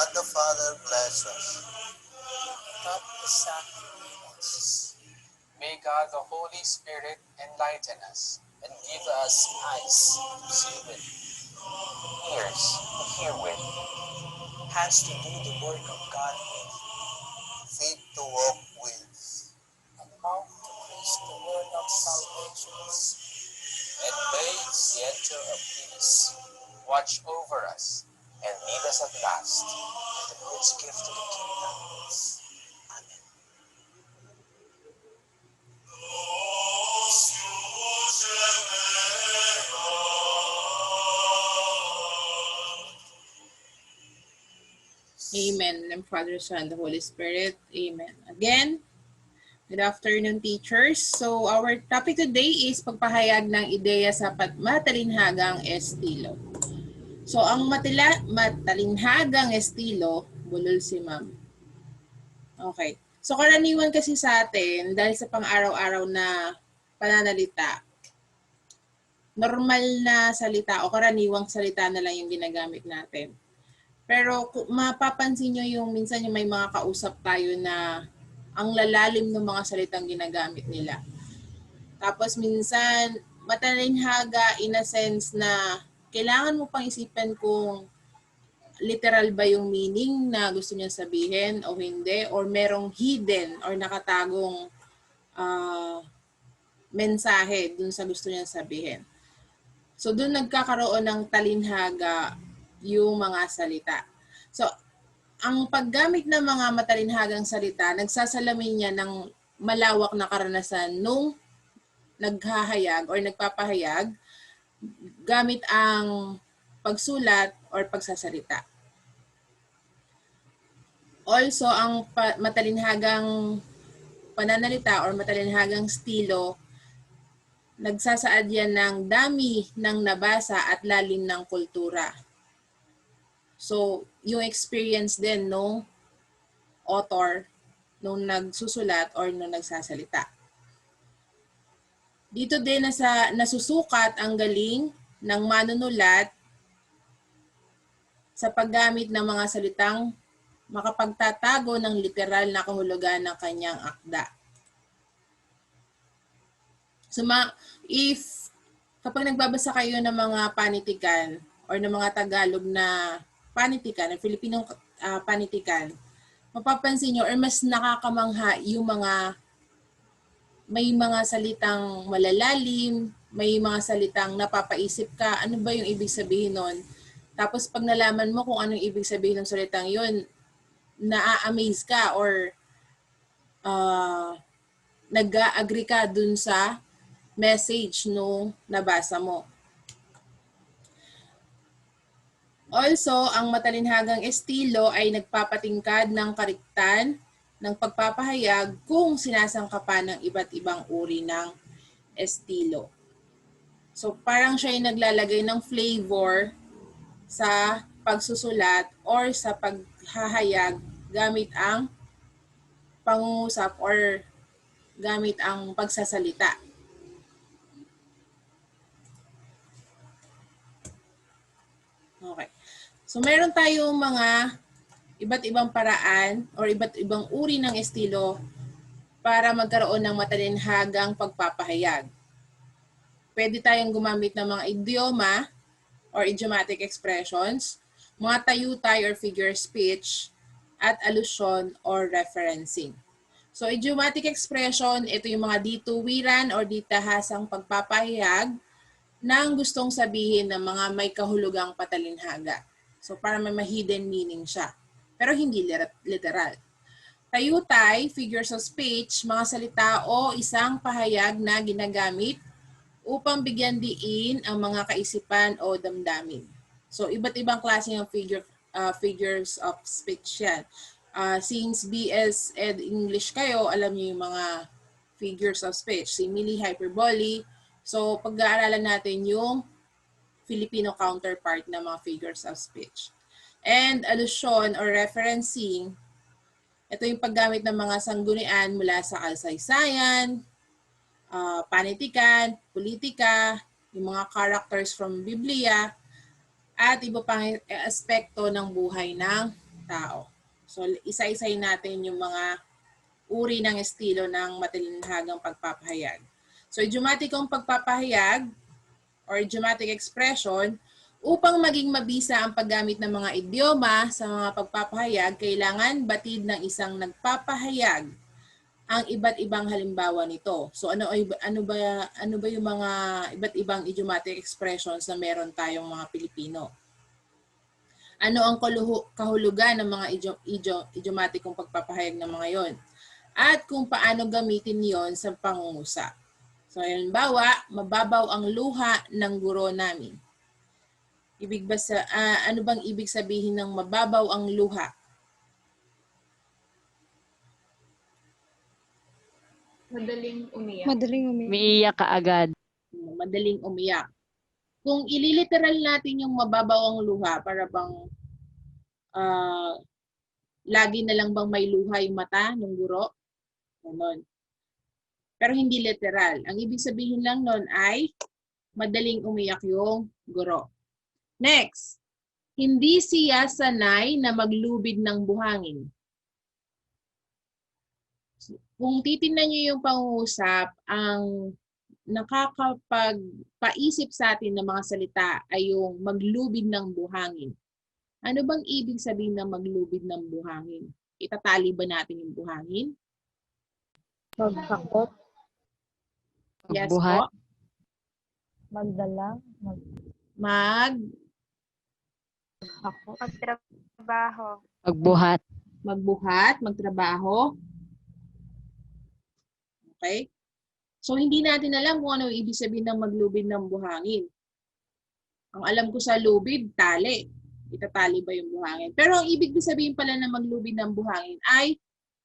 God the Father bless us. God the Son lead us. May God the Holy Spirit enlighten us, And give us eyes to see with, ears to hear with, hands to do the work of God with, Feet to walk with. and mouth to preach the word of salvation. and may the angel of peace watch over us and lead us at last The Lord's gift to the kingdom. Amen. Amen. And Father, Son, the Holy Spirit. Amen. Again, good afternoon, teachers. So, our topic today is pagpahayag ng ideya sa matalinhagang estilo. So, ang matalinhagang estilo, bulol si ma'am. Okay. So, karaniwan kasi sa atin, dahil sa pang-araw-araw na pananalita, normal na salita o karaniwang salita na lang yung ginagamit natin. Pero mapapansin nyo yung minsan yung may mga kausap tayo na ang lalalim ng mga salitang ginagamit nila. Tapos minsan matalinhaga in a sense na kailangan mo pang isipan kung literal ba yung meaning na gusto niya sabihin o hindi, or merong hidden or nakatagong mensahe dun sa gusto niya sabihin. So dun nagkakaroon ng talinhaga yung mga salita. So ang paggamit ng mga matalinhagang salita, nagsasalamin niya ng malawak na karanasan nung naghahayag or nagpapahayag gamit ang pagsulat or pagsasalita. Also, ang matalinhagang pananalita or matalinhagang estilo, nagsasaad yan ng dami ng nabasa at lalim ng kultura. So, yung experience din nung author, nung nagsusulat or nung nagsasalita. Dito din nasusukat ang galing ng manunulat sa paggamit ng mga salitang makapagtatago ng literal na kahulugan ng kanyang akda. So, kapag nagbabasa kayo ng mga panitikan or ng mga Tagalog na panitikan, ng Filipinong panitikan, mapapansin nyo or mas nakakamangha yung may mga salitang malalalim, may mga salitang napapaisip ka, ano ba yung ibig sabihin nun? Tapos pag nalaman mo kung anong ibig sabihin ng salitang yun, na-amaze ka or nag-agree ka dun sa message no nabasa mo. Also, ang matalinhagang estilo ay nagpapatingkad ng kariktan ng pagpapahayag kung sinasangkapan ng iba't ibang uri ng estilo. So, parang siya ay naglalagay ng flavor sa pagsusulat or sa paghahayag gamit ang pangungusap or gamit ang pagsasalita. Okay. So, meron tayong mga iba't ibang paraan or iba't ibang uri ng estilo para magkaroon ng matalinhagang pagpapahayag. Pwede tayong gumamit ng mga idioma or idiomatic expressions, mga tayutay or figure speech, at allusion or referencing. So, idiomatic expression, ito yung mga dituwiran or ditahasang pagpapahayag ng gustong sabihin ng mga may kahulugang patalinhaga. So, para may hidden meaning siya. Pero hindi literal. Tayutay, figures of speech, mga salita o isang pahayag na ginagamit upang bigyan diin ang mga kaisipan o damdamin. So, iba't ibang klase ng figures of speech yan. Since BS Ed English kayo, alam niyo yung mga figures of speech. Simile, hyperbole. So, pag-aaralan natin yung Filipino counterpart ng mga figures of speech. And allusion or referencing, ito yung paggamit ng mga sanggunian mula sa kasaysayan, panitikan, politika, yung mga characters from Biblia, at iba pang aspekto ng buhay ng tao. So, isa-isahin natin yung mga uri ng estilo ng matalinhagang pagpapahayag. So, idiomatikong pagpapahayag or idiomatic expression, upang maging mabisa ang paggamit ng mga idioma sa mga pagpapahayag, kailangan batid ng isang nagpapahayag ang iba't ibang halimbawa nito. So ano ba yung mga iba't ibang idiomatic expressions na meron tayong mga Pilipino? Ano ang kahulugan ng mga idiomatikong pagpapahayag ng mga yon? At kung paano gamitin yon sa pangungusap. So halimbawa, mababaw ang luha ng guro namin. Ano bang ibig sabihin ng mababaw ang luha? Madaling umiyak. Umiiyak ka agad. Madaling umiyak. Kung ililiteral natin yung mababaw ang luha, para bang lagi na lang bang may luha yung mata ng guro? Ganon. Pero hindi literal. Ang ibig sabihin lang nun ay madaling umiyak yung guro. Next, hindi siya sanay na maglubid ng buhangin. Kung titingnan niyo yung pangungusap, ang nakakapagpaisip sa atin ng mga salita ay yung maglubid ng buhangin. Ano bang ibig sabihin ng maglubid ng buhangin? Itatali ba natin yung buhangin? Magkakot. Yes Magbuhat. po. Magdala. Magtrabaho. Magbuhat. Magbuhat, magtrabaho. Okay? So, hindi natin alam kung ano ibig sabihin ng maglubid ng buhangin. Ang alam ko sa lubid, tali. Itatali ba yung buhangin? Pero ang ibig sabihin pala ng maglubid ng buhangin ay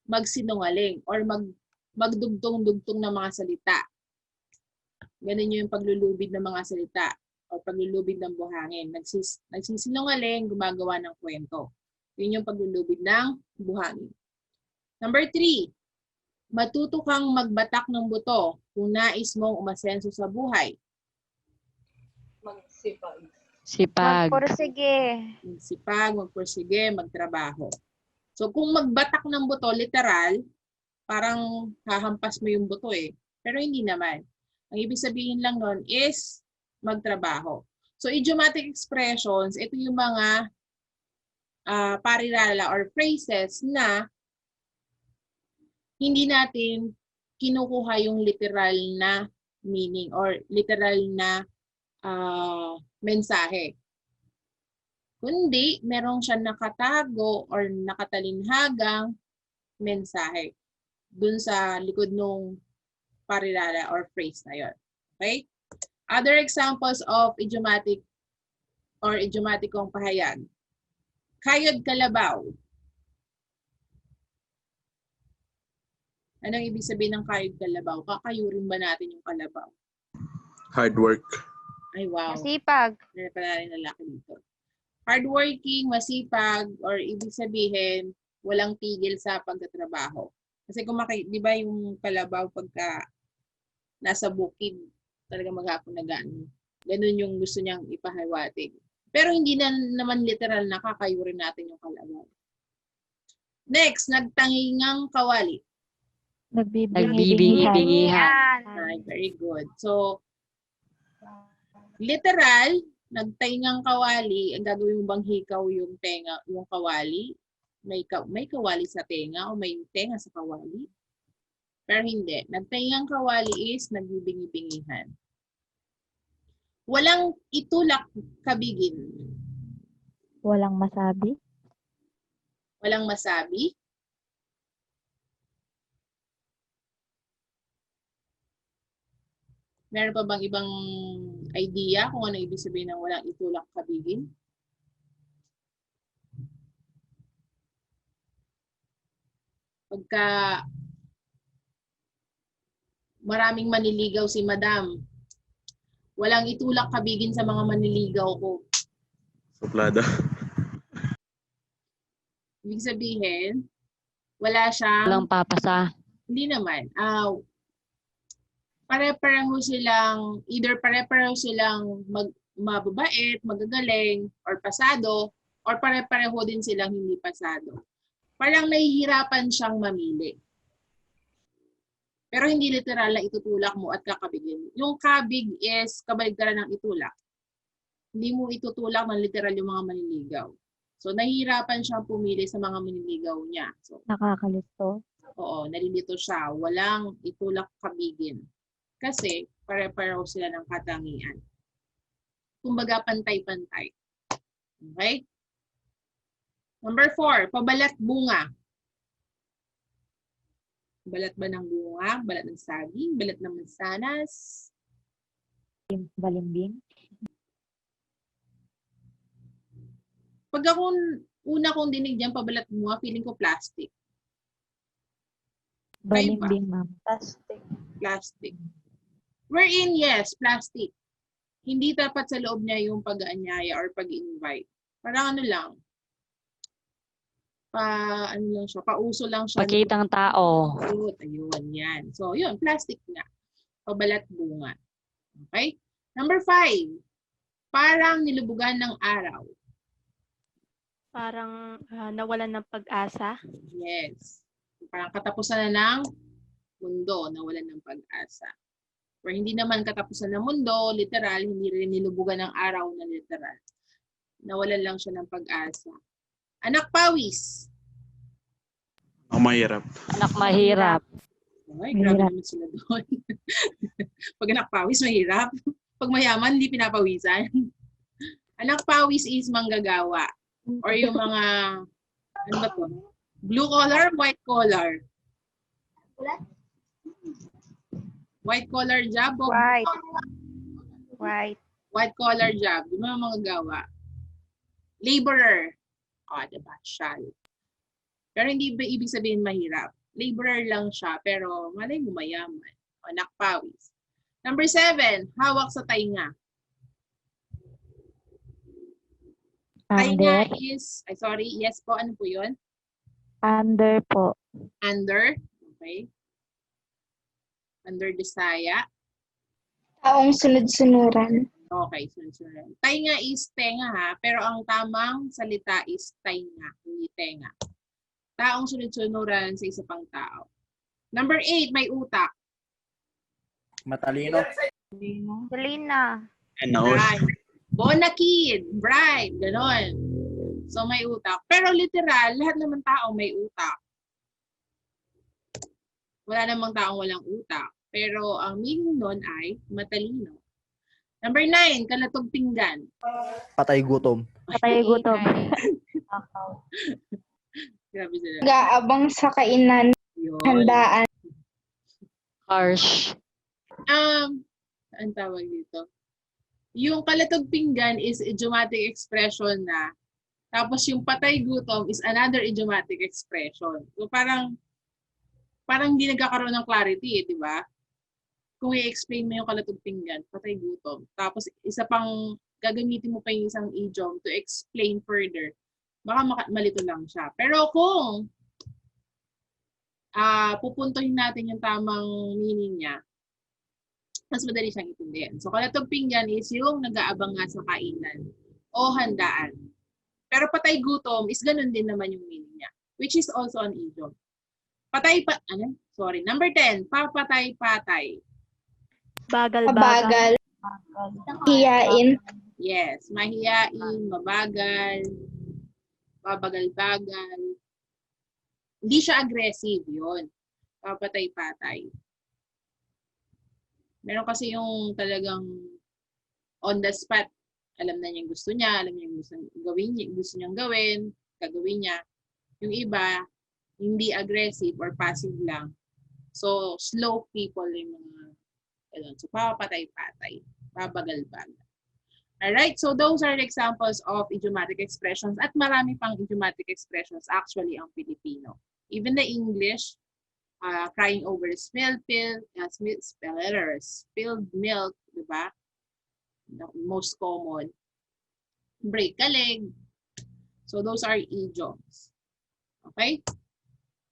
magsinungaling or magdugtong-dugtong ng mga salita. Ganun yung paglulubid ng mga salita o paglulubid ng buhangin. Nagsisinungaling, gumagawa ng kwento. Yun yung paglulubid ng buhangin. Number 3, matuto kang magbatak ng buto kung nais mong umasenso sa buhay. Magsipag. Sipag. Magsipag, magpursige, magtrabaho. So kung magbatak ng buto, literal, parang hahampas mo yung buto eh. Pero hindi naman. Ang ibig sabihin lang nun is magtrabaho. So idiomatic expressions, ito yung mga parirala or phrases na hindi natin kinukuha yung literal na meaning or literal na mensahe. Kundi merong siya nakatago or nakatalinhagang mensahe dun sa likod nung parirala or phrase na yon. Okay? Other examples of idiomatic or idiomatikong pahayag. Kayod kalabaw. Anong ibig sabihin ng kayod kalabaw? Kakayurin ba natin yung kalabaw? Hard work. Ay, wow. Masipag. Meron pala rin lalaki dito. Hardworking, masipag, or ibig sabihin, walang tigil sa pagtatrabaho. Kasi kung di ba yung kalabaw pagka nasa bukid, talaga maghapon na gano'n. Ganun yung gusto niyang ipahiwatig. Pero hindi na naman literal na kakayurin natin yung kalabaw. Next, nagtangingang kawali. Nagbibingi-bingihan. Right, very good. So, literal, nagtaingang kawali, ang gagawin mo bang hikaw yung tenga, yung kawali? May kawali sa tenga o may tenga sa kawali? Pero hindi. Nagtaingang kawali is nagbibingi-bingihan. Walang itulak kabigin. Walang masabi. Walang masabi. Meron pa bang ibang idea kung ano ibig sabihin ng walang itulak kabigin? Pagka maraming maniligaw si Madam, walang itulak kabigin sa mga maniligaw ko. Suplada. Ibig sabihin, wala siyang... Walang papasa. Hindi naman. Pare-pareho silang, either pare-pareho silang mababait, magagaling, or pasado, or pare-pareho din silang hindi pasado. Parang nahihirapan siyang mamili. Pero hindi literal na itutulak mo at kakabigin. Yung kabig is kabaligtaran ng itulak. Hindi mo itutulak ng literal yung mga maniligaw. So, nahihirapan siyang pumili sa mga maniligaw niya. So, Nakakalito. oo, nalilito siya. Walang itulak kabigin. Kasi, pare-pareho sila ng katangian. Kumbaga, pantay-pantay. Okay? Number 4, pabalat bunga. Balat ba ng bunga? Balat ng saging? Balat ng mansanas? Balimbing. Pag ako una kong dinig dyan, pabalat bunga, feeling ko plastic. Balimbing, ma'am. Plastic. Plastic. Wherein, yes, plastic. Hindi dapat sa loob niya yung pag-aanyaya or pag-invite. Parang ano lang. Ano lang siya, pauso lang siya. Pakitang tao. Ayun, yan. So, yun, plastic nga. Pabalat bunga. Okay? Number 5. Parang nilubugan ng araw. Parang nawalan ng pag-asa. Yes. Parang katapusan na ng mundo, nawalan ng pag-asa. Or hindi naman katapusan ng mundo, literal, hindi rin nilubugan ng araw na literal. Nawalan lang siya ng pag-asa. Anak pawis. Ang mahirap. Anak mahirap. Ay, grabe Mahirap. naman sila doon. Pag anak pawis, mahirap. Pag mayaman, hindi pinapawisan. Anak pawis is manggagawa. Or yung mga, ano ba to? Blue collar, white collar. White collar job o White. White. white collar job. Yung mga manggagawa. Laborer. Diba? Shall. Pero hindi ba ibig sabihin mahirap? Laborer lang siya, pero malay mo mayaman. Anak pawis. Number 7, hawak sa tainga. Tainga Under. is, yes po, ano po yun? Under po. Under. Okay. Under the saya. Taong sunod-sunuran. Okay, sunod-sunod. Tainga is tenga ha, pero ang tamang salita is tainga, hindi tenga. Taong sunod-sunuran sa isa pang tao. Number 8, may utak. Matalino. Selena. Bright. Bonakid. Bright. Ganon. So, may utak. Pero literal, lahat naman tao may utak. Wala namang taong walang utak. Pero ang meaning nun ay matalino. Number 9, kalatog pinggan. Patay gutom. Patay gutom. Grabe sila. Nag-aabang sa kainan. Yun. Handaan. Harsh. Ang tawag dito? Yung kalatog pinggan is idiomatic expression na. Tapos yung patay gutom is another idiomatic expression. So parang hindi nagkakaroon ng clarity, di ba? Kung i-explain mo yung kalatog pinggan, patay gutom. Tapos isa pang gagamitin mo pa yung isang idiom to explain further. Baka malito lang siya. Pero kung pupuntuhin natin yung tamang meaning niya, mas madali siyang intindihan. So, kalatog pinggan is yung nag-aabang nga sa kainan o handaan. Pero patay gutom is ganun din naman yung meaning niya, which is also an idiom. Number 10, papatay-patay. Mabagal. Hiyain. Yes, mahiyain, mabagal, babagal-bagal. Hindi siya aggressive, yun. Papatay-patay. Meron kasi yung talagang on the spot, alam na niya yung gusto niya, alam niya yung gusto niyang gawin, gagawin niya. Yung iba, hindi aggressive or passive lang. So, slow people yung mga, so papatay-patay, babagal-bagal. Alright, so those are the examples of idiomatic expressions at marami pang idiomatic expressions actually ang Filipino. Even the English, crying over spilled milk, di ba? Most common. Break a leg. So those are idioms. Okay?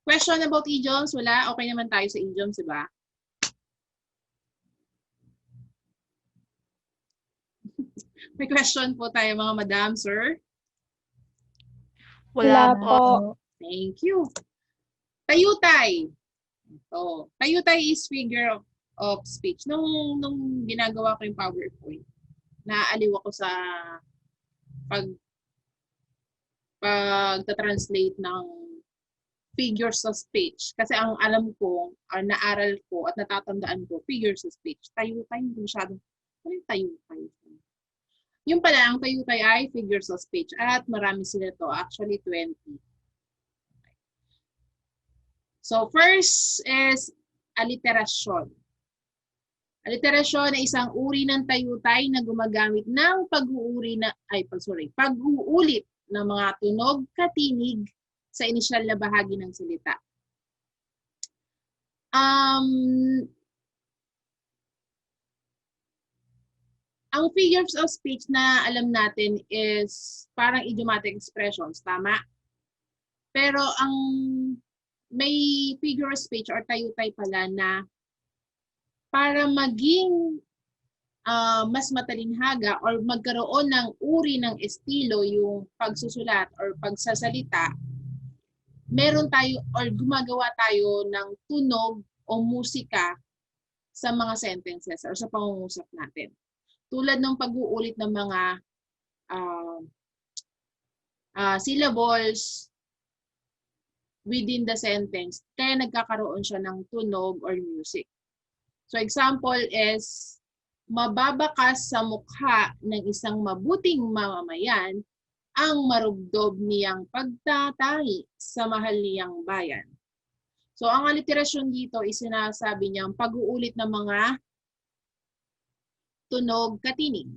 Question about idioms? Wala? Okay naman tayo sa idioms, di ba? May question po tayo mga madam, sir. Wala po. Thank you. Tayutay. Ito. Tayutay is figure of speech. Nung ginagawa ko yung PowerPoint, naaliw ako sa pagta-translate ng figures of speech. Kasi ang alam ko, naaral ko at natatandaan ko, figures of speech. Tayutay, hindi masyadong, ano yung tayutay? Yung pala, ang tayutay ay figures of speech at marami sila to, actually 20. So first is aliterasyon. Aliterasyon ay isang uri ng tayutay na gumagamit ng pag-uulit ng mga tunog, katinig sa inisyal na bahagi ng salita. Ang figures of speech na alam natin is parang idiomatic expressions, tama? Pero ang may figure of speech or tayutay pala na para maging mas matalinhaga or magkaroon ng uri ng estilo yung pagsusulat or pagsasalita, meron tayo or gumagawa tayo ng tunog o musika sa mga sentences or sa pangungusap natin. Tulad ng pag-uulit ng mga syllables within the sentence, kaya nagkakaroon siya ng tunog or music. So example is, mababakas sa mukha ng isang mabuting mamamayan ang marugdob niyang pagtatahi sa mahal niyang bayan. So ang aliterasyon dito is sinasabi niyang pag-uulit ng mga tunog, katinig.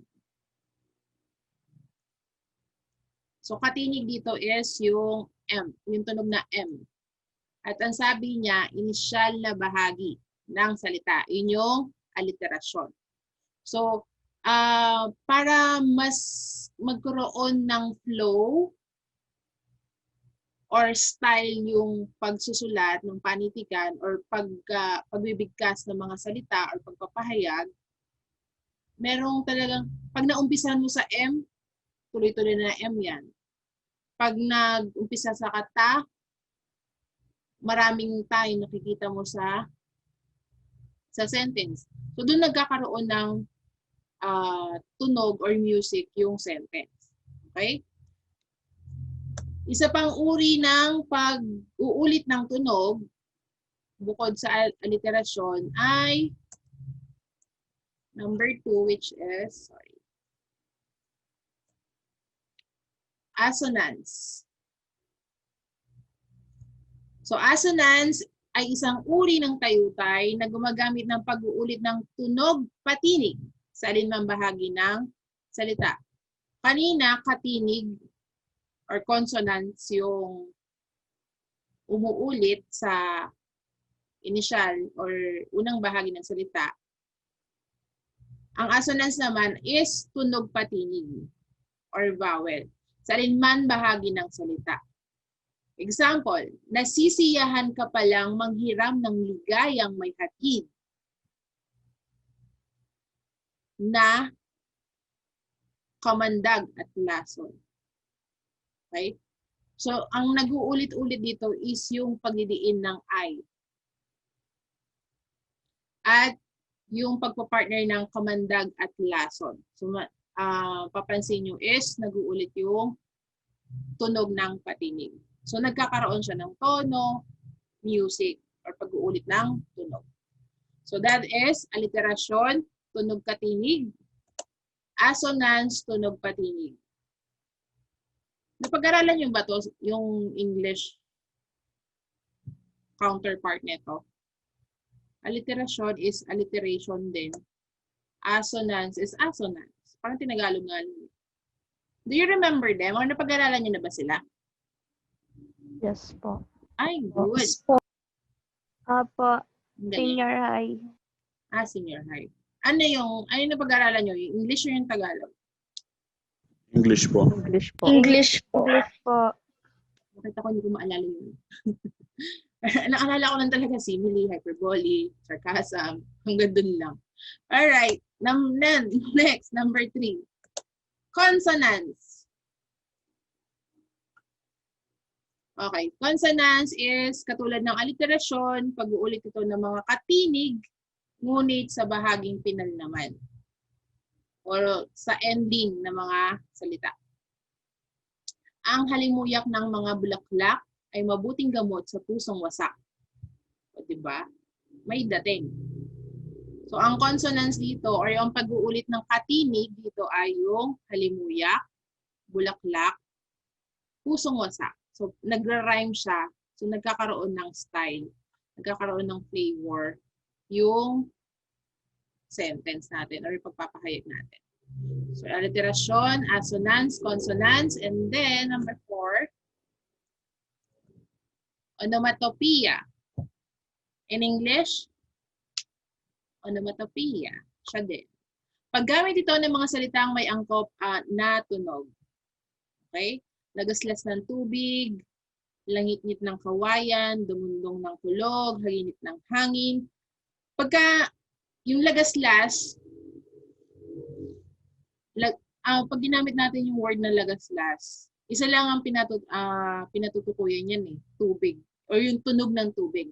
So katinig dito is yung M, yung tunog na M. At ang sabi niya, inisyal na bahagi ng salita. Yun yung aliterasyon. So, para mas magkaroon ng flow or style yung pagsusulat ng panitikan or pagbibigkas ng mga salita or pagpapahayag, merong talagang, pag naumpisahan mo sa M, tuloy-tuloy na M yan. Pag nag-umpisa sa kata, maraming tayo nakikita mo sa sentence. So, doon nagkakaroon ng tunog or music yung sentence. Okay? Isa pang uri ng pag-uulit ng tunog, bukod sa aliterasyon, ay number 2, which is, assonance. So, assonance ay isang uri ng tayutay na gumagamit ng pag-uulit ng tunog, patinig sa alinmang bahagi ng salita. Kanina, katinig or consonants yung umuulit sa initial or unang bahagi ng salita. Ang assonance naman is tunog patinig or vowel sa alinman bahagi ng salita. Example, nasisiyahan ka palang manghiram ng ligayang may hatid na kamandag at lason. Okay? So, ang nag-uulit-ulit dito is yung pagdidiin ng I. At yung pagpapartner ng kamandag at lason. So, papansin nyo is nag-uulit yung tunog ng patinig. So, nagkakaroon siya ng tono, music, or pag-uulit ng tunog. So, that is aliterasyon, tunog katinig, assonance, tunog patinig. Napag-aralan nyo ba to, yung English counterpart nito? Alliteration is alliteration din. Assonance is assonance. Parang tinagalog nga. Do you remember them? O napag-aralan nyo na ba sila? Yes po. Ay, good. Apo, Galing. senior high. Senior high. Ano yung napag-aralan nyo? Yung English o yung Tagalog? English po. English po. English po. English po. Bakit ako hindi ko maalala yun? Naalala ko lang talaga simile, hyperbole, sarcasm, hanggang dun lang. Alright, next, number 3. Consonants. Okay. Consonants is katulad ng aliterasyon, pag-uulit ito ng mga katinig, ngunit sa bahaging pinal naman. O sa ending ng mga salita. Ang halimuyak ng mga bulaklak ay mabuting gamot sa pusong wasak. O, diba? May dating. So, ang consonants dito or yung pag-uulit ng katinig dito ay yung halimuyak, bulaklak, pusong wasak. So, nagra-rhyme siya. So, nagkakaroon ng style. Nagkakaroon ng flavor yung sentence natin or yung pagpapahayag natin. So, alliteration, assonance, consonants, and then number 4, onomatopoeia. In English, onomatopoeia. Siya din. Paggamit ito ng mga salitang may angkop na tunog. Okay? Lagaslas ng tubig, langit-ngit ng kawayan, dumundong ng kulog, haginit ng hangin. Pagka yung lagaslas, pag ginamit natin yung word na lagaslas, isa lang ang pinatutukuyan yan eh, tubig. Or yung tunog ng tubig.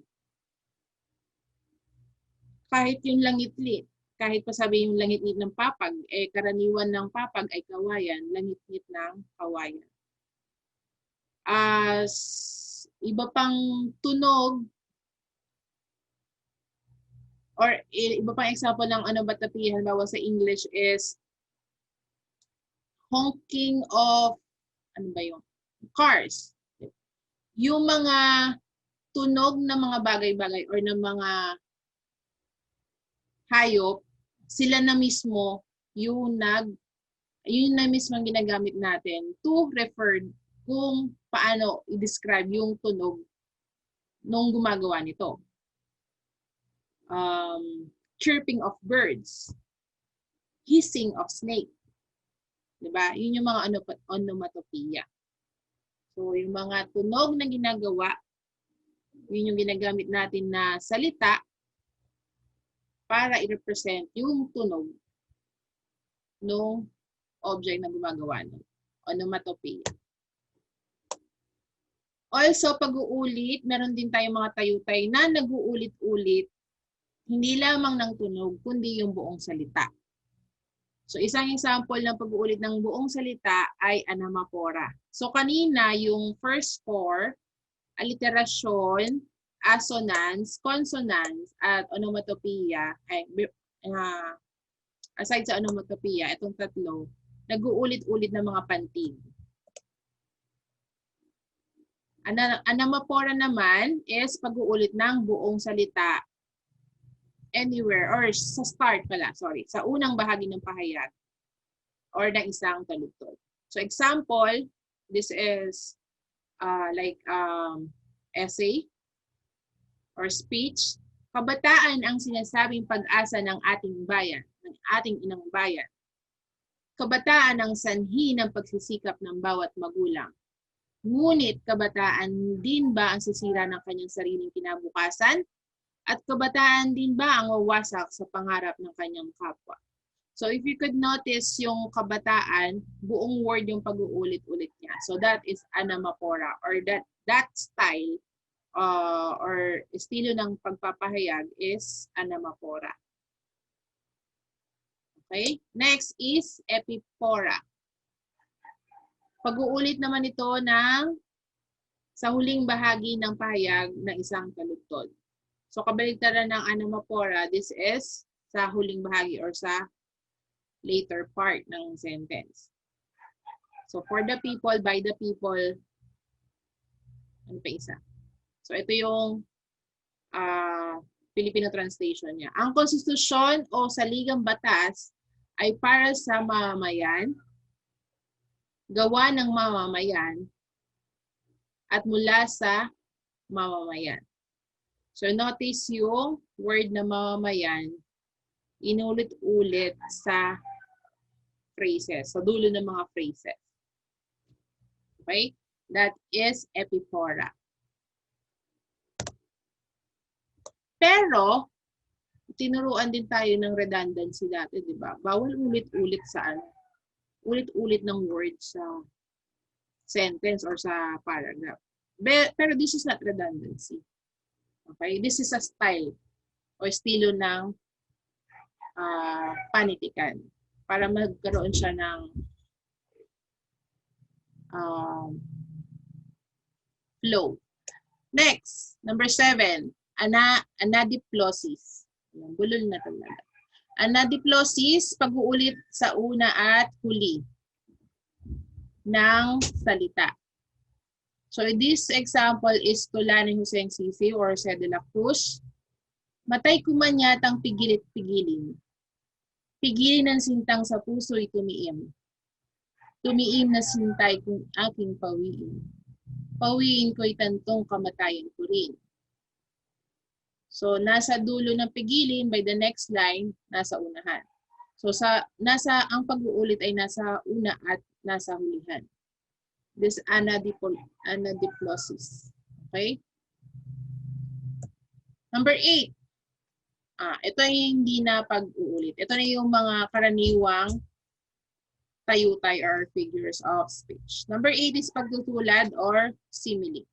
Kahit yung langit-lit, kahit pa sabi yung langit-ngit ng papag, eh karaniwan ng papag ay kawayan, langit-ngit ng kawayan. Iba pang tunog, or iba pang example ng onomatopoeia, halimbawa sa English is honking of, ano ba yun? Cars. Yung mga tunog ng mga bagay-bagay or ng mga hayop, sila na mismo yun na mismo ang ginagamit natin to refer kung paano i-describe yung tunog nung gumagawa nito. Chirping of birds, hissing of snake. Diba? Yun yung mga onomatopoeia. So, yung mga tunog na ginagawa, yun yung ginagamit natin na salita para i-represent yung tunog ng object na gumagawa nun. Onomatopoeia. Also, pag-uulit, meron din tayong mga tayutay na nag-uulit-ulit, hindi lamang ng tunog, kundi yung buong salita. So, isang example ng pag-uulit ng buong salita ay anamapora. So, kanina, yung first 4, alliteration, assonance, consonants, at onomatopoeia, aside sa onomatopoeia, itong tatlo, nag-uulit-ulit ng mga pantig. Anamapora naman is pag-uulit ng buong salita anywhere, or sa start pala, sorry, sa unang bahagi ng pahayag or ng isang taludtod. So example, this is essay or speech. Kabataan ang sinasabing pag-asa ng ating bayan, ng ating inang bayan. Kabataan ang sanhi ng pagsisikap ng bawat magulang. Ngunit kabataan din ba ang sisira ng kanyang sariling kinabukasan? At kabataan din ba ang wawasak sa pangarap ng kanyang kapwa? So if you could notice yung kabataan, buong word yung pag-uulit-ulit niya. So that is anamapora, or that style or estilo ng pagpapahayag is anamapora. Okay? Next is epipora. Pag-uulit naman ito sa huling bahagi ng pahayag ng isang taludtod. So, kabaligtaran ng anamapora, this is sa huling bahagi or sa later part ng sentence. So, for the people, by the people, ano pa isa? So, ito yung Filipino translation niya. Ang konstitusyon o saligang batas ay para sa mamamayan, gawa ng mamamayan, at mula sa mamamayan. So, notice yung word na mamamayan, inulit-ulit sa phrases, sa dulo ng mga phrases. Okay? That is epipora. Pero, tinuruan din tayo ng redundancy dati, di ba? Bawal ulit-ulit sa ulit-ulit ng word sa sentence or sa paragraph. Pero this is not redundancy. Okay? This is a style o estilo ng panitikan para magkaroon siya ng flow. Next, number 7, anadiplosis. Bulol na talaga. Anadiplosis, pag-uulit sa una at huli ng salita. So this example is tula ni Jose Sisi or Jose de la Cruz. Matay kumanyatang pigilit-pigilin. Pigilin ang sintang sa puso'y tumiim. Tumiim na sintay kung aking pawiin. Pawiin ko'y tantong kamatayan ko rin. So, nasa dulo ng pigilin, by the next line, nasa unahan. So, ang pag-uulit ay nasa una at nasa hulihan. This anadiplosis. Okay? Number 8. Ito ay hindi na pag-uulit. Ito na yung mga karaniwang tayutay or figures of speech. Number 8 is pagtutulad or simile.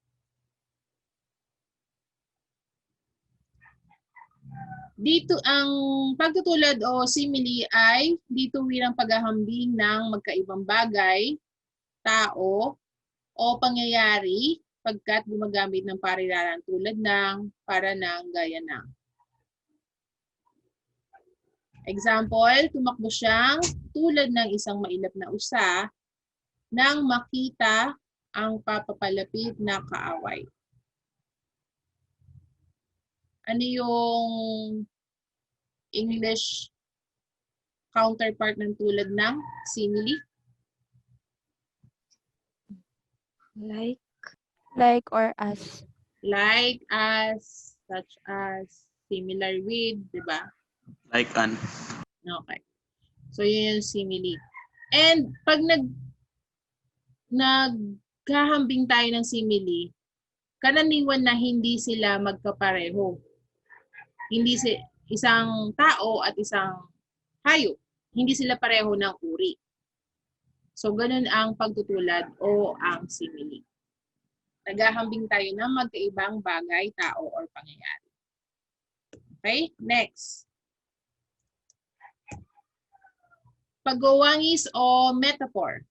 Dito ang pagtutulad o simile ay dito wirang paghahambing ng magkaibang bagay, tao, o pangyayari pagkat gumagamit ng pariralan tulad ng, para ng, gaya ng. Example, tumakbo siyang tulad ng isang mailap na usa nang makita ang papapalapit na kaaway. Ano yung English counterpart ng tulad ng simile? Like or as. Like as, such as, similar with, di ba? Like an. Okay. So, yun yung simile. And pag naghahambing tayo ng simile, karaniwan na hindi sila magkapareho. Hindi isang tao at isang hayop. Hindi sila pareho ng uri. So, ganun ang pagtutulad o ang simile. Naghahambing tayo ng magkaibang bagay, tao, or pangyayari. Okay? Next. Pagwawangis o metaphor.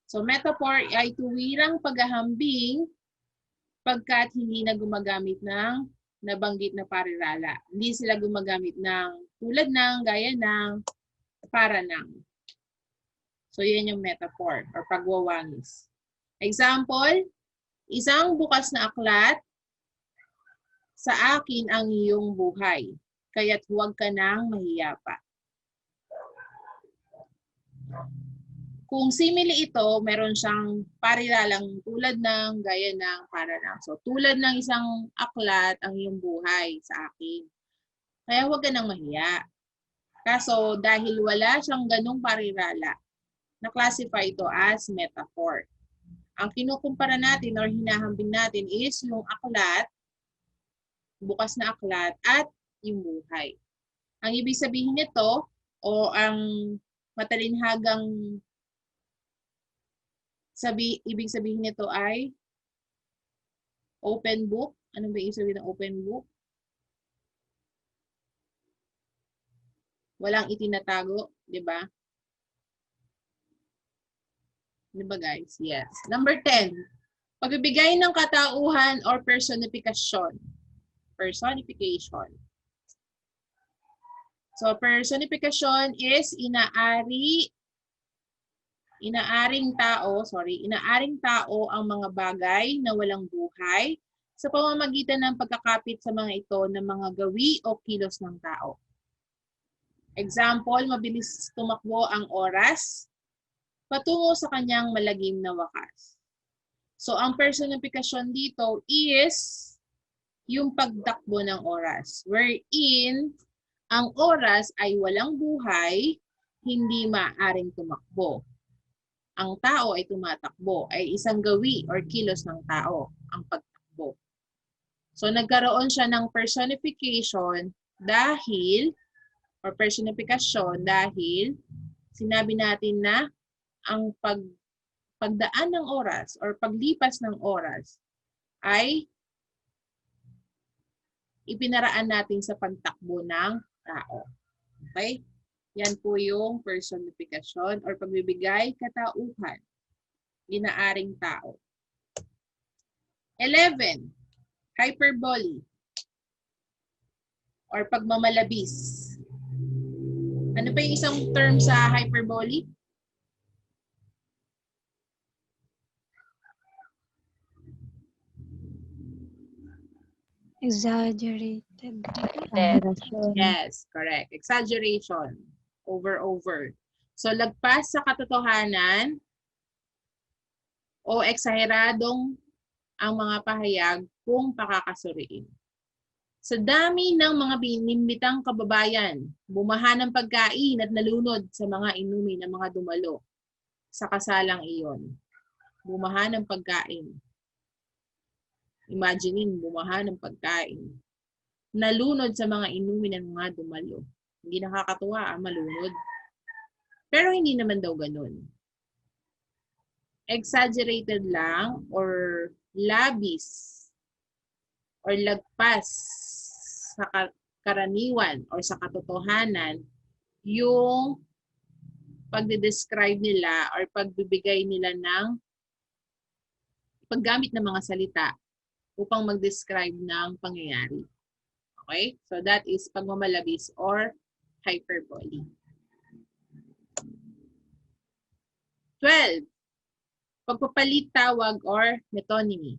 So, metaphor ay tuwirang paghahambing pagkat hindi na gumagamit ng nabanggit na parirala. Hindi sila gumagamit ng tulad ng, gaya ng, para ng. So, yan yung metaphor or pagwawangis. Example, isang bukas na aklat, sa akin ang iyong buhay, kaya't huwag ka nang mahiya pa. Kung simile ito, meron siyang pariralang tulad ng, gaya ng, para ng. So, tulad ng isang aklat ang iyong buhay sa akin. Kaya huwag ka nang mahiya. Kaso, dahil wala siyang ganung parirala, na-classify ito as metaphor. Ang kinukumpara natin or hinahambing natin is yung aklat, bukas na aklat, at yung buhay. Ang ibig sabihin nito, o ang matalinhagang ibig sabihin nito ay open book. Ano ba ibig sabihin ng open book? Walang itinatago, di ba? Di ba guys? Yes. Number 10. Pagbibigay ng katauhan or personification. Personification. So, personification is inaaring tao ang mga bagay na walang buhay sa pamamagitan ng pagkakapit sa mga ito ng mga gawi o kilos ng tao. Example, mabilis tumakbo ang oras patungo sa kanyang malagim na wakas. So, ang personification dito is yung pagtakbo ng oras, wherein ang oras ay walang buhay, hindi maaaring tumakbo. Ang tao ay tumatakbo, ay isang gawi or kilos ng tao, ang pagtakbo. So, nagkaroon siya ng personification dahil, or personification dahil, sinabi natin na ang pagdaan ng oras or paglipas ng oras ay ipinaraan natin sa pagtakbo ng tao. Okay? Yan po yung personification or pagbibigay katauhan. Inaaring tao. 11. Hyperbole or pagmamalabis. Ano pa yung isang term sa hyperbole? Exaggerated. Yes, correct. Exaggeration. Over. So, lagpas sa katotohanan o eksaheradong ang mga pahayag kung pakakasuriin. Sa dami ng mga binimbitang kababayan, bumaha ng pagkain at nalunod sa mga inumin ng mga dumalo sa kasalang iyon. Bumaha ng pagkain. Imaginein, bumaha ng pagkain. Nalunod sa mga inumin ng mga dumalo. Hindi nakakatuwa, malunod. Pero hindi naman daw ganun. Exaggerated lang or labis or lagpas sa karaniwan or sa katotohanan yung pagde-describe nila or pagbibigay nila ng paggamit ng mga salita upang mag-describe ng pangyayari. Okay? So that is pagmamalabis or hyperbole. 12. Pagpapalit tawag or metonymy.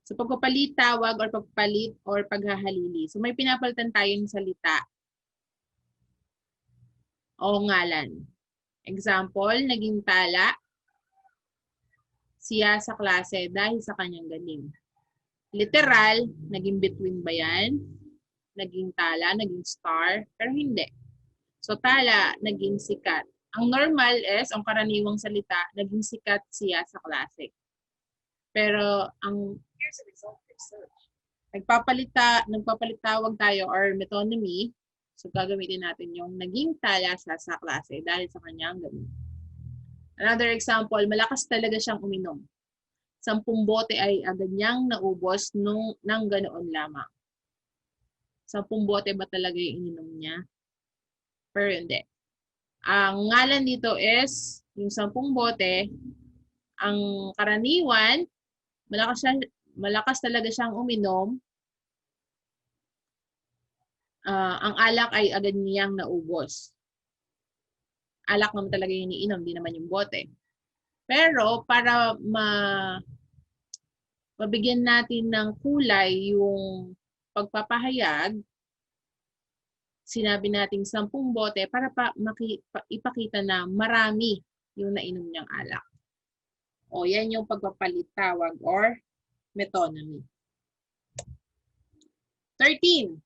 So pagpapalit tawag or pagpapalit or paghahalili. So may pinapalitan tayong salita o ngalan. Example, naging tala siya sa klase dahil sa kanyang galing. Literal, naging between ba yan? Naging tala, naging star, pero hindi. So tala, naging sikat. Ang normal is, ang karaniwang salita, naging sikat siya sa klase. Pero ang here's the result of research. Nagpapalit tawag tayo or metonymy. So gagamitin natin yung naging tala siya sa klase dahil sa kanyang galing. Another example, malakas talaga siyang uminom. 10 bote ay agad niyang naubos ng ganoon lamang. 10 bote ba talaga yung ininom niya? Pero hindi. Ang ngalan dito is, yung 10 bote, ang karaniwan, malakas talaga siyang uminom. Ang alak ay agad niyang naubos. Alak naman talaga yung iniinom, di naman yung bote. Pero para mabigyan natin ng kulay yung pagpapahayag, sinabi nating 10 bote para ipakita na marami yung nainom niyang alak. O yan yung pagpapalit tawag or metonymy. 13.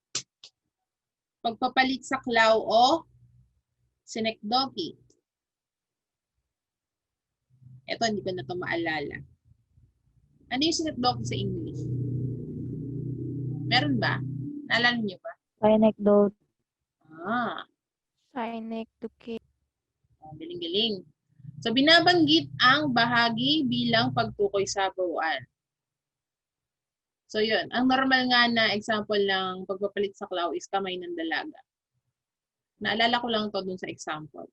Pagpapalit saklaw o sinekdoki. Ito, hindi ko na ito maalala. Ano yung sinekdoki sa English? Meron ba? Naalala niyo ba? Anecdote. Synecdoche. Galing-galing. So, binabanggit ang bahagi bilang pagtukoy sa buuan. So, yun. Ang normal nga na example ng pagpapalit sa saklaw is kamay ng dalaga. Naalala ko lang to dun sa example.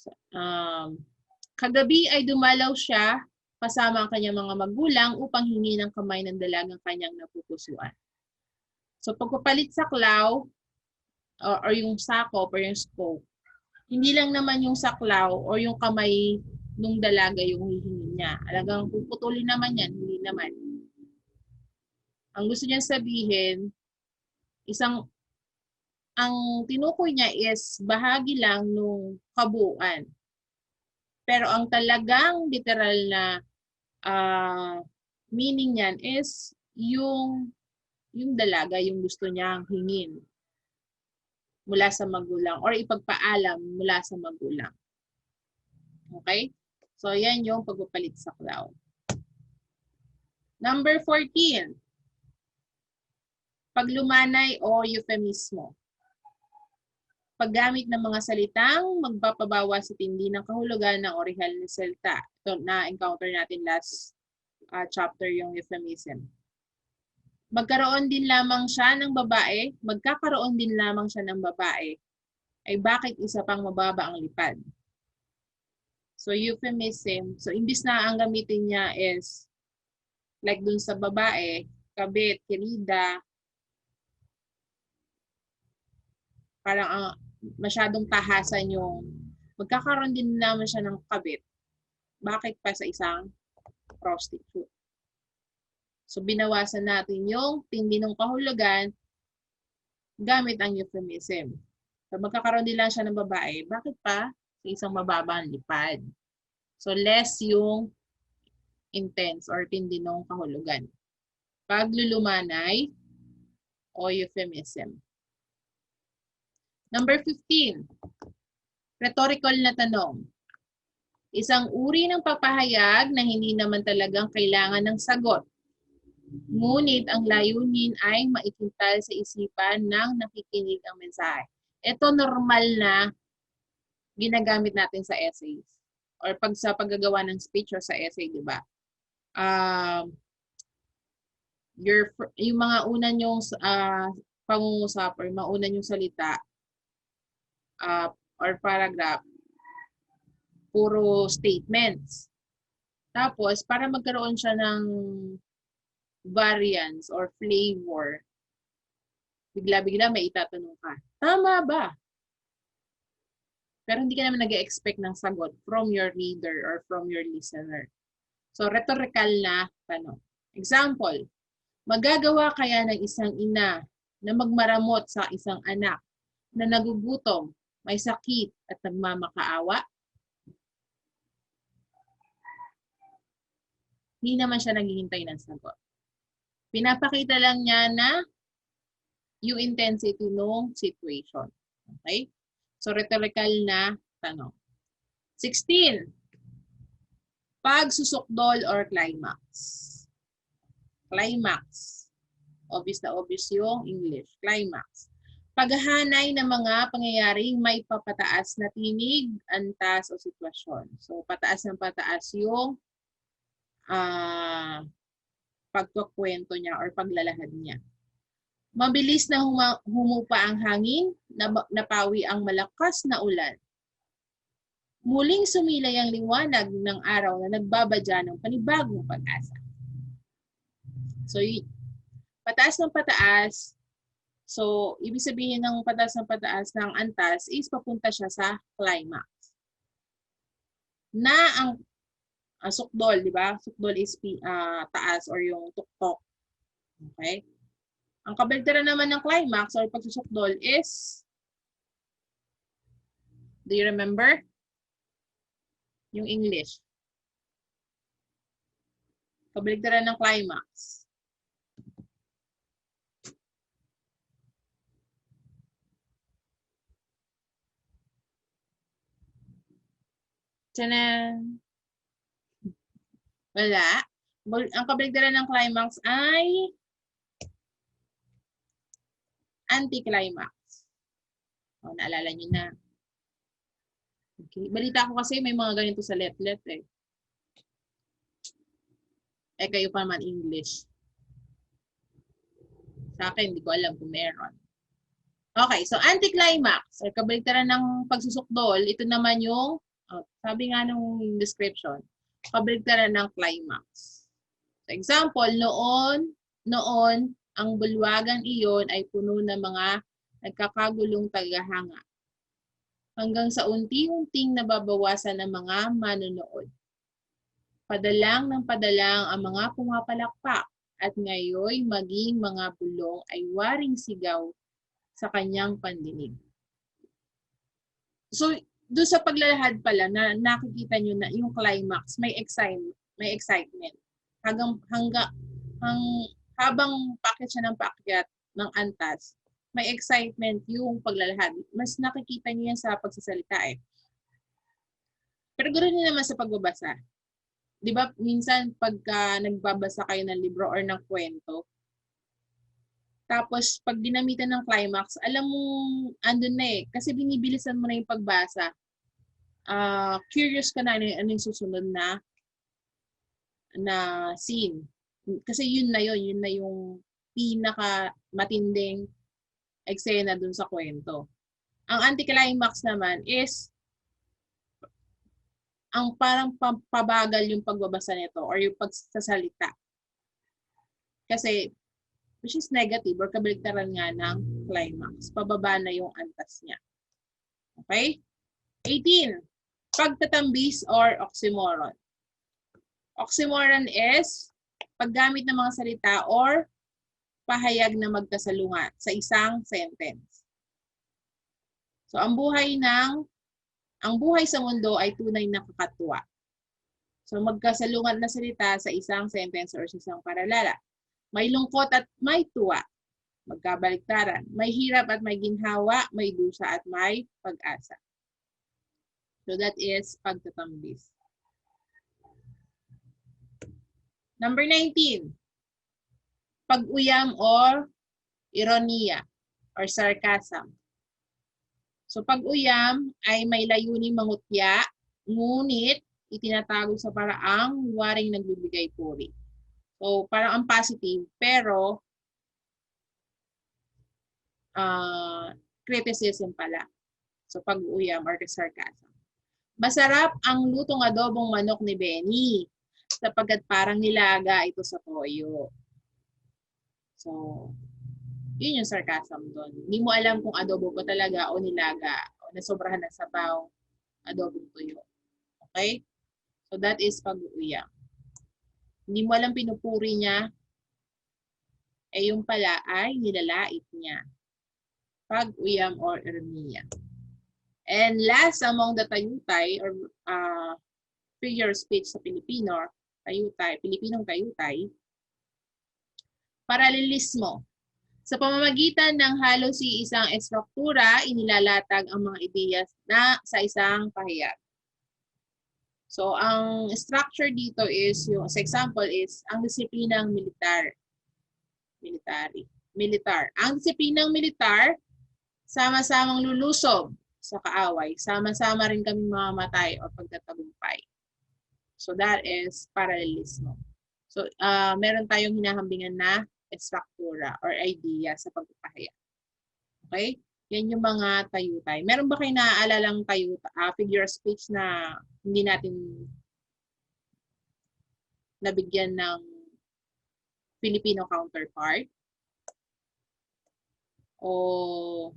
So, kagabi ay dumalaw siya kasama ang kanyang mga magulang upang hingi ng kamay ng dalagang kanyang napupusuan. So, pagpapalit saklaw or yung sakop or yung scope, hindi lang naman yung saklaw or yung kamay nung dalaga yung hihingi niya. Alagang puputulin naman yan, hindi naman. Ang gusto niya sabihin, ang tinukoy niya is bahagi lang nung kabuuan. Pero ang talagang literal na meaning niyan is yung dalaga, yung gusto niyang hingin mula sa magulang or ipagpaalam mula sa magulang. Okay? So, yan yung pagpapalit saklaw. Number 14. Paglumanay o euphemismo. paggamit ng mga salitang magpapabawas sa tindi ng kahulugan ng orihinal na salita. Ito na-encounter natin last chapter yung euphemism. Magkakaroon din lamang siya ng babae ay bakit isa pang mababa ang lipad. So euphemism, so imbis na ang gamitin niya is like dun sa babae, kabit, kirida, parang masyadong tahasan yung magkakaroon din naman siya ng kabit. Bakit pa sa isang prostitute? So binawasan natin yung tindi ng kahulugan gamit ang euphemism. So magkakaroon din lang siya ng babae. Bakit pa sa isang mababa ang lipad? So less yung intense or tindi ng kahulugan. Paglulumanay o euphemism. Number 15. Rhetorical na tanong. Isang uri ng papahayag na hindi naman talagang kailangan ng sagot. Ngunit ang layunin ay maikintal sa isipan ng nakikinig ang mensahe. Ito normal na ginagamit natin sa essays. Or pag sa paggagawa ng speech or sa essay, di ba? Yung mga una nyong pangungusap or mauna nyong salita, or paragraph, puro statements. Tapos, para magkaroon siya ng variance or flavor, bigla-bigla may itatanong ka, tama ba? Pero hindi ka naman nag-expect ng sagot from your reader or from your listener. So, rhetorical na tanong. Example, magagawa kaya ng isang ina na magmaramot sa isang anak na nagugutom, may sakit at nagmamakaawa? Hindi naman siya naghihintay ng sagot. Pinapakita lang niya na yung intensity ng situation. Okay? So, rhetorical na tanong. 16. Pagsusukdol or climax. Climax. Obvious na obvious yung English. Climax. Paghahanay ng mga pangyayaring may papataas na tinig, antas o sitwasyon. So, pataas ng pataas yung pagkukwento niya or paglalahad niya. Mabilis na humupa ang hangin, napawi ang malakas na ulan. Muling sumilay ang liwanag ng araw na nagbabadya ng panibagong pag-asa. So, pataas ng pataas. So, ibig sabihin ng pataas ng pataas ng antas is papunta siya sa climax. Na ang sukdol, di ba? Sukdol is taas or yung tuktok. Okay? Ang kabaligtaran naman ng climax or pagsusukdol is, do you remember? Yung English. Kabaligtaran ng climax. Tiyanan! Wala. Ang kabaligtaran ng climax ay anti-climax. O, naalala niyo na. Okay. Balita ko kasi may mga ganito sa let-let eh. Eh, kayo pa man English. Sa akin, hindi ko alam kung meron. Okay, so anti-climax, or kabaligtaran ng pagsusukdol, ito naman yung, sabi nga nung description, kabaligtaran ng climax. So, example, noon, ang bulwagang iyon ay puno ng mga nagkakagulong tagahanga. Hanggang sa unti-unting nababawasan ng mga manonood. Padalang ng padalang ang mga pumapalakpak at ngayon maging mga bulong ay waring sigaw sa kanyang pandinig. So, doon sa paglalahad pala na nakikita nyo na yung climax, may excitement. Habang packet siya ng packet ng antas, may excitement yung paglalahad. Mas nakikita niyo yan sa pagsasalita eh. Pero ganoon din naman sa pagbabasa. Di ba, minsan pagka nagbabasa kayo ng libro or ng kwento, Tapos, pag dinamitan ng climax, alam mong andun na eh. Kasi binibilisan mo na yung pagbasa. Curious ka na ano yung susunod na scene. Kasi yun na yung pinaka matinding eksena dun sa kwento. Ang anticlimax naman is ang parang pabagal yung pagbabasa nito or yung pagsasalita. Kasi which is negative or kabaligtaran nga ng climax. Pababa na yung antas niya. Okay? 18. Pagtatambis or oxymoron. Oxymoron is paggamit ng mga salita or pahayag na magkasalungat sa isang sentence. So, ang buhay sa mundo ay tunay na kakatuwa. So, magkasalungat na salita sa isang sentence or sa isang paralala. May lungkot at may tuwa. Magkabaliktaran. May hirap at may ginhawa, may dusa at may pag-asa. So, that is pagtatambis. Number 19. Pag-uyam or ironiya or sarcasm. So, pag-uyam ay may layuning mangutya, ngunit itinatago sa paraang waring nagbibigay puri. So, parang ang positive, pero criticism pala. So, pag-uyam or sarcasm. Masarap ang lutong adobong manok ni Benny sapagkat parang nilaga ito sa toyo. So, yun yung sarcasm doon. Hindi mo alam kung adobo ba talaga o nilaga o nasobrahan ng sabaw, adobong tuyo. Okay? So, that is pag-uyam. Hindi mo alam pinupuri niya, eh yung pala ay nilalait niya. Pag-uyam or ironiya. And last among the tayutay or figure of speech sa Pilipino, Pilipinong tayutay, paralelismo. Sa pamamagitan ng halos isang estruktura, inilalatag ang mga ideya na sa isang pahayag. So, ang structure dito is, yung sa example is, ang disiplinang militar. Ang disiplinang militar, sama-samang lulusob sa kaaway. Sama-sama rin kaming mamamatay o pagtatagumpay. So, that is paralelismo. So, meron tayong hinahambingan na struktura or idea sa pagpapahayag. Okay? Yan yung mga tayutay. Meron ba kayo naaalalang figure of speech na hindi natin nabigyan ng Filipino counterpart? O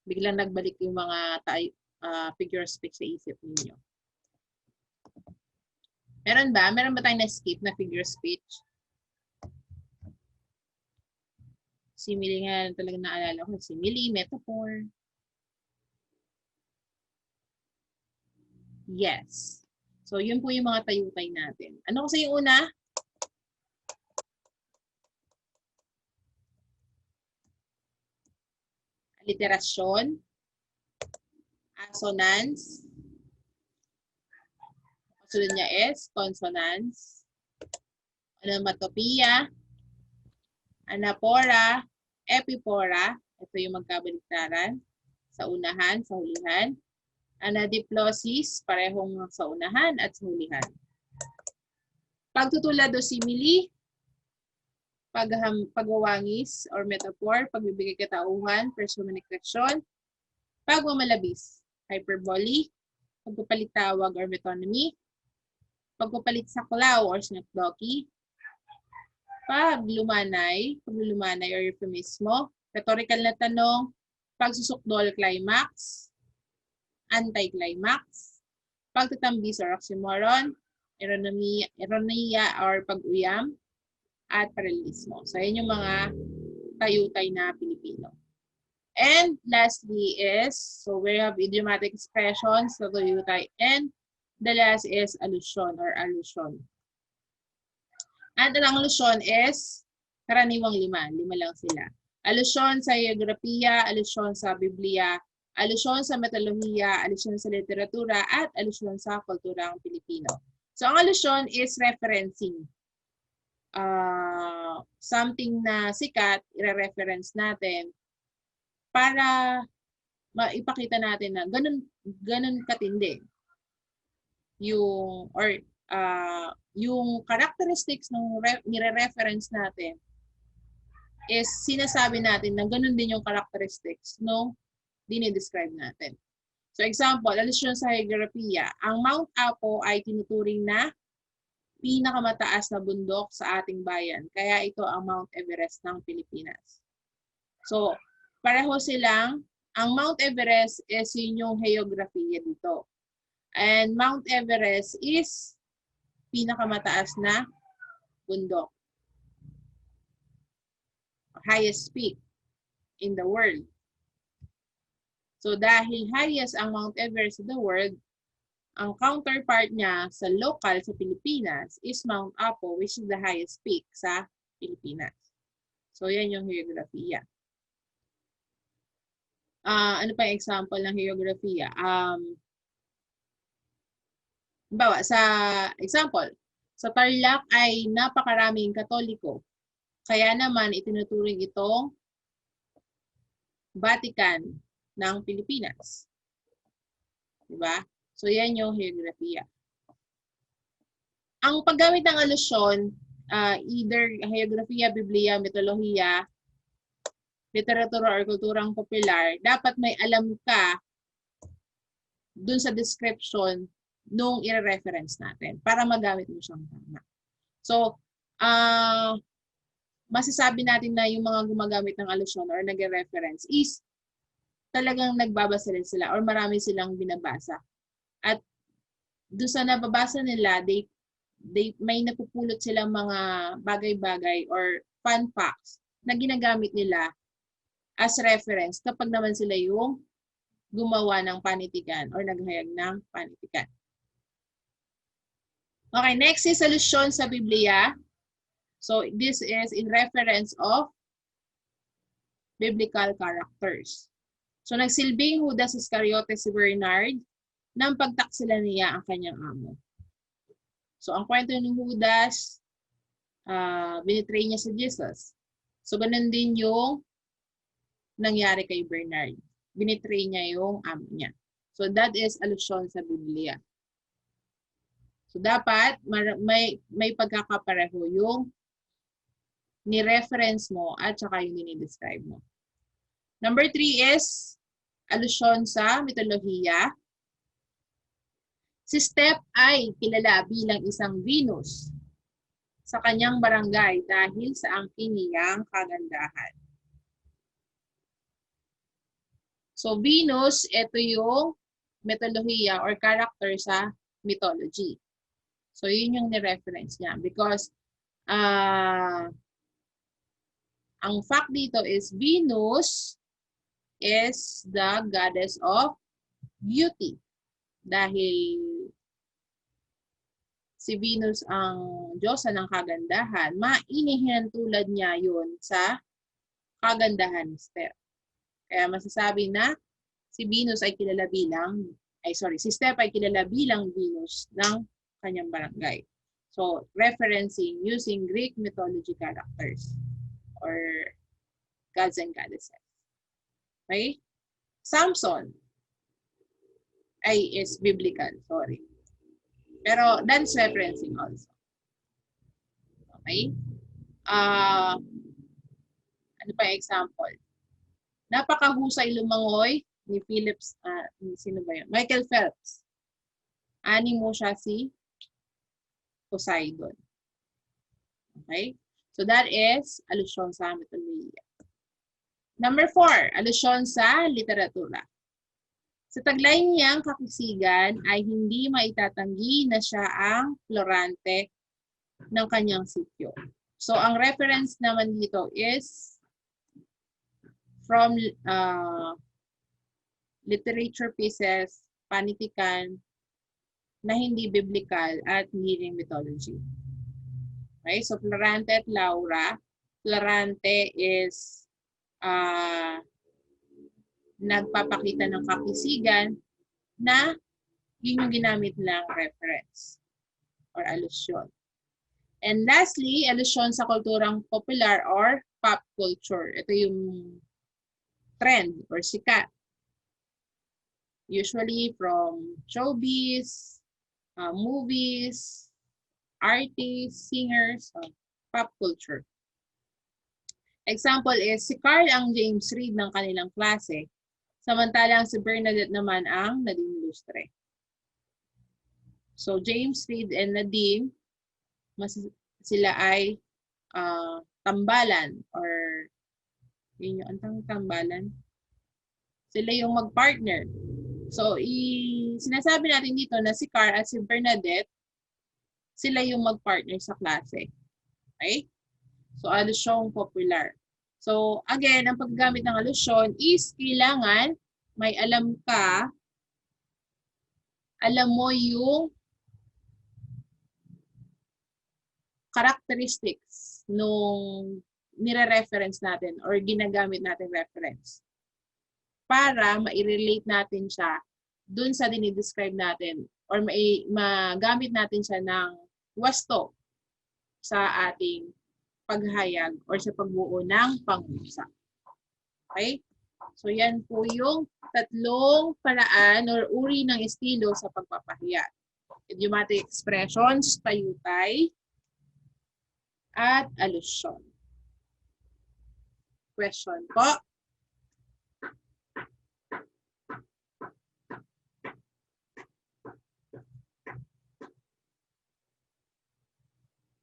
biglang nagbalik yung mga figure of speech sa isip ninyo? Meron ba? Meron ba tayong na-skip na figure of speech? Simile nga talaga naalala ko. Simile, metaphor. Yes. So, yun po yung mga tayutay natin. Ano kasi yung una? Alliteration. Assonance. Kasunod niya is consonants. Onomatopoeia. Anapora. Epipora. Ito yung magkabaligtaran. Sa unahan, sa hulihan. Anadiplosis, parehong sa unahan at sa hulihan. Pagtutulad o simile, pagwawangis or metaphor, pagbibigay katauhan, personification, pagmamalabis, hyperbole, pagpapalitawag or metonymy, pagpapalit saklaw or synecdoche, paglulumanay or euphemismo, rhetorical na tanong, pagsusukdol climax, anti-climax, pagtatambis or oxymoron, ironiya or pag-uyam, at paralelismo. So, yan yung mga tayutay na Pilipino. And lastly is, so we have idiomatic expressions, so tayutay, and the last is allusion or allusion. At ang allusion is karaniwang lima lang sila. Allusion sa geografiya, allusion sa Biblia, allusyon sa metodolohiya, allusyon sa literatura, at allusyon sa kulturang Pilipino. So, ang allusyon is referencing. something na sikat, i-reference natin para maipakita natin na ganun katindi yung yung characteristics ng nire-reference natin is sinasabi natin na ganun din yung characteristics nung dinidescribe natin. So example, alusyon sa heograpiya. Ang Mount Apo ay tinuturing na pinakamataas na bundok sa ating bayan. Kaya ito ang Mount Everest ng Pilipinas. So pareho silang, ang Mount Everest is yun yung heograpiya dito. And Mount Everest is pinakamataas na bundok. Highest peak in the world. So dahil highest ang Mount Everest in the world, ang counterpart niya sa local sa Pilipinas is Mount Apo, which is the highest peak sa Pilipinas. So yan yung heograpiya. Ano pa yung example ng heograpiya? Bawa, sa example, sa Tarlac ay napakaraming Katoliko. Kaya naman itinuturing itong Vatican ng Pilipinas. Diba? So yan yung heograpiya. Ang paggamit ng alusyon, either heograpiya, Biblia, mitolohiya, literatura or kulturang popular, dapat may alam ka dun sa description nung i-reference natin para magamit mo siyang tama. So, masasabi natin na yung mga gumagamit ng alusyon or nag-reference is talagang nagbabasa rin sila or marami silang binabasa. At doon sa nababasa nila, may napupulot silang mga bagay-bagay or fun facts na ginagamit nila as reference kapag naman sila yung gumawa ng panitikan or naghayag ng panitikan. Okay, next is alusyon sa Biblia. So this is in reference of biblical characters. So nagsilbing Judas Iscariote si Bernard nang pagtaksilan niya ang kanyang amo. So ang kwento ng Judas, binitray niya si Jesus. So ganun din yung nangyari kay Bernard. Binitray niya yung amo niya. So that is alusyon sa Biblia. So dapat may pagkakapareho yung ni-reference mo at saka yung dinidescribe mo. Number 3 is alusyon sa mitolohiya. Si Steph ay kilala bilang isang Venus sa kanyang barangay dahil sa angkin niyang kagandahan. So Venus, ito yung mitolohiya or character sa mythology. So yun yung ni-reference niya because ang fact dito is Venus is the goddess of beauty. Dahil si Venus ang diyosa ng kagandahan, mainihinantulad niya yun sa kagandahan ni Steph. Kaya masasabi na si Venus ay kilala bilang, si Steph ay kilala bilang Venus ng kanyang barangay. So, referencing using Greek mythology characters or gods and goddesses. Okay? Samson is biblical, sorry. Pero that's referencing also. Okay? Ano pa yung example? Napakahusay lumangoy ni sino ba yun? Michael Phelps. Ani mo siya si Poseidon. Okay? So that is alusyon sa mitolohiya. Number 4, alusyon sa literatura. Sa taglay niyang kakisigan ay hindi maitatanggi na siya ang Florante ng kanyang sityo. So ang reference naman dito is from literature pieces, panitikan, na hindi biblical at hindi rin mythology. Okay, so Florante at Laura. Florante is nagpapakita ng kakisigan na yun yung ginamit ng reference or alusyon. And lastly, alusyon sa kulturang popular or pop culture. Ito yung trend or sikat. Usually from showbiz, movies, artists, singers, pop culture. Example is, si Carl ang James Reid ng kanilang klase, samantalang si Bernadette naman ang Nadine Lustre. So, James Reid and Nadine, sila ay tambalan or yun yung antang tambalan. Sila yung mag-partner. So, sinasabi natin dito na si Carl at si Bernadette, sila yung mag-partner sa klase. Okay? So, alusyong popular. So, again, ang paggamit ng alusyon is kailangan may alam ka, alam mo yung characteristics nung nire-reference natin or ginagamit natin reference para ma-relate natin siya dun sa dinidescribe natin or magamit natin siya ng wasto sa ating paghayag or sa pagbuo ng pangusap. Okay? So, yan po yung tatlong paraan or uri ng estilo sa pagpapahayag. Idiomatic expressions, tayutay, at alusyon. Question po?